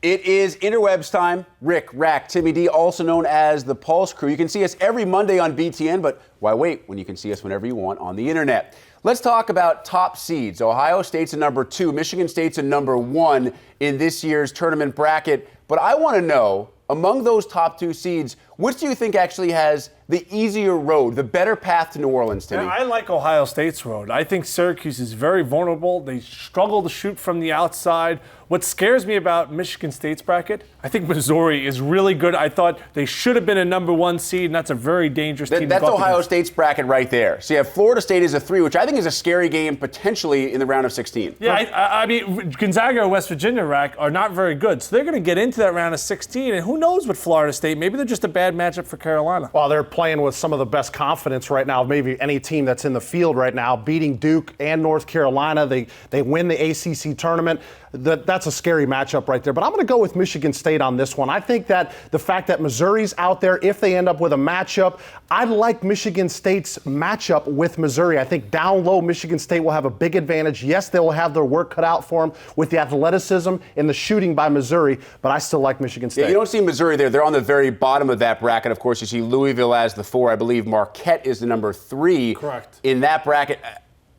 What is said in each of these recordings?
It is interwebs time. Rick, Rack, Timmy D, also known as the Pulse Crew. You can see us every Monday on BTN, but why wait when you can see us whenever you want on the internet? Let's talk about top seeds. Ohio State's a number 2. Michigan State's a number 1 in this year's tournament bracket. But I want to know, among those top 2 seeds, which do you think actually has the easier road, the better path to New Orleans, Timmy? Yeah, I like Ohio State's road. I think Syracuse is very vulnerable. They struggle to shoot from the outside. What scares me about Michigan State's bracket, I think Missouri is really good. I thought they should have been a number 1 seed, and that's a very dangerous team. That's Ohio State's bracket right there. So you have Florida State as a 3, which I think is a scary game potentially in the round of 16. Yeah, I mean, Gonzaga or West Virginia, Rack, are not very good. So they're going to get into that round of 16, and who knows with Florida State. Maybe they're just a bad matchup for Carolina. Well, they're playing with some of the best confidence right now, maybe any team that's in the field right now, beating Duke and North Carolina. They win the ACC tournament. That's a scary matchup right there. But I'm going to go with Michigan State on this one. I think that the fact that Missouri's out there, if they end up with a matchup, I like Michigan State's matchup with Missouri. I think down low, Michigan State will have a big advantage. Yes, they will have their work cut out for them with the athleticism and the shooting by Missouri, but I still like Michigan State. Yeah, you don't see Missouri there. They're on the very bottom of that bracket. Of course, you see Louisville as the 4. I believe Marquette is the number 3. Correct. In that bracket.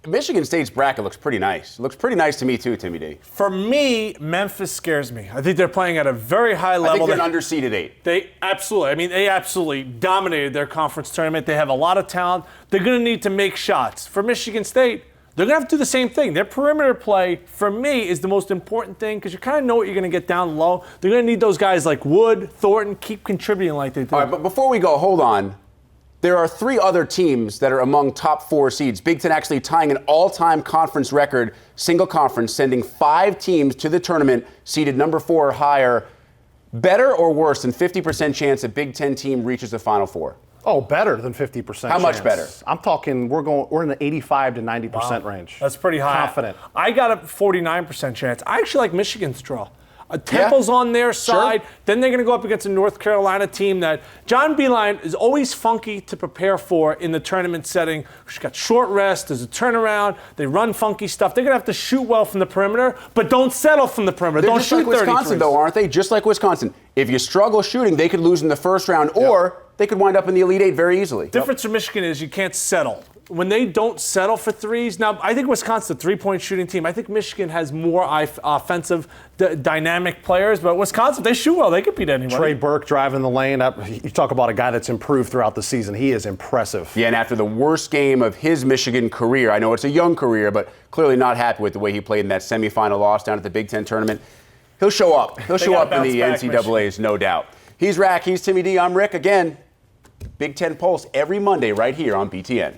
Michigan State's bracket looks pretty nice. It looks pretty nice to me too, Timmy D. For me, Memphis scares me. I think they're playing at a very high level. I think they're an underseeded 8. They absolutely dominated their conference tournament. They have a lot of talent. They're going to need to make shots. For Michigan State, they're going to have to do the same thing. Their perimeter play, for me, is the most important thing because you kind of know what you're going to get down low. They're going to need those guys like Wood, Thornton, keep contributing like they do. All right, but before we go, hold on. There are 3 other teams that are among top 4 seeds. Big Ten actually tying an all-time conference record, single conference, sending 5 teams to the tournament, seeded number 4 or higher. Better or worse than 50% chance a Big Ten team reaches the Final Four? Oh, better than 50%. How much better? I'm talking we're in the 85 to 90% range. That's pretty high. Confident. I got a 49% chance. I actually like Michigan's draw. Temple's on their side. Sure. Then they're going to go up against a North Carolina team that John Beilein is always funky to prepare for in the tournament setting. She's got short rest. There's a turnaround. They run funky stuff. They're going to have to shoot well from the perimeter, but don't settle from the perimeter. They're don't just shoot like Wisconsin, 33s. though, aren't they? Just like Wisconsin. If you struggle shooting, they could lose in the first round, or they could wind up in the Elite 8 very easily. Difference for Michigan is you can't settle. When they don't settle for threes, now I think Wisconsin's a 3-point shooting team. I think Michigan has more offensive, dynamic players, but Wisconsin, they shoot well. They could beat anyone. Trey Burke driving the lane. You talk about a guy that's improved throughout the season. He is impressive. Yeah, and after the worst game of his Michigan career, I know it's a young career, but clearly not happy with the way he played in that semifinal loss down at the Big Ten tournament. He'll show up. He'll show up in the NCAAs, no doubt. He's Rack. He's Timmy D. I'm Rick. Again, Big Ten Pulse every Monday right here on BTN.